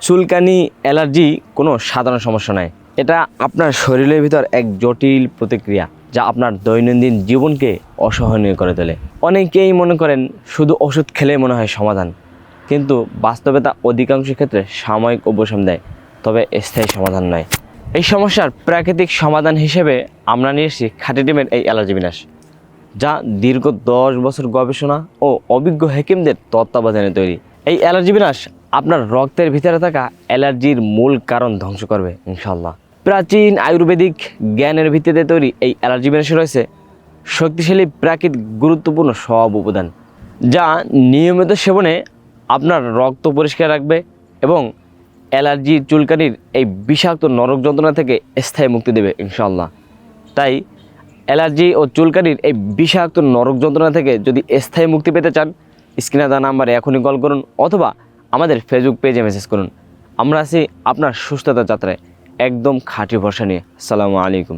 চুলকানি অ্যালার্জি কোনো সাধারণ সমস্যা নয়, এটা আপনার শরীরের ভিতর এক জটিল প্রতিক্রিয়া যা আপনার দৈনন্দিন জীবনকে অসহনীয় করে তোলে। অনেকেই মনে করেন শুধু ওষুধ খেলে মনে হয় সমাধান, কিন্তু বাস্তবতা অধিকাংশ ক্ষেত্রে সাময়িক উপশম দেয়, তবে স্থায়ী সমাধান নয়। এই সমস্যার প্রাকৃতিক সমাধান হিসেবে আমরা নিয়ে এসেছি খাঁটি ডিমের এই অ্যালার্জি বিনাশ, যা দীর্ঘ 10 বছর গবেষণা ও অভিজ্ঞ হেকিমদের তত্ত্বাবধানে তৈরি। এই অ্যালার্জি বিনাশ আপনার রক্তের ভিতরে থাকা অ্যালার্জির মূল কারণ ধ্বংস করবে ইনশাল্লাহ। প্রাচীন আয়ুর্বেদিক জ্ঞানের ভিত্তিতে তৈরি এই অ্যালার্জি বিনাশে রয়েছে শক্তিশালী প্রাকৃতিক গুরুত্বপূর্ণ সব উপাদান, যা নিয়মিত সেবনে আপনার রক্ত পরিষ্কার রাখবে এবং অ্যালার্জি চুলকানির এই বিষাক্ত নরক যন্ত্রণা থেকে স্থায়ী মুক্তি দেবে ইনশাল্লাহ। তাই অ্যালার্জি ও চুলকানির এই বিষাক্ত নরক যন্ত্রণা থেকে যদি স্থায়ী মুক্তি পেতে চান, স্ক্রিনে দেওয়া নাম্বারে এখনই কল করুন অথবা আমাদের ফেসবুক পেজে মেসেজ করুন। আমরা আছি আপনার সুস্থতা যাত্রায় একদম খাঁটি ভরসা নিয়ে। আসসালামু আলাইকুম।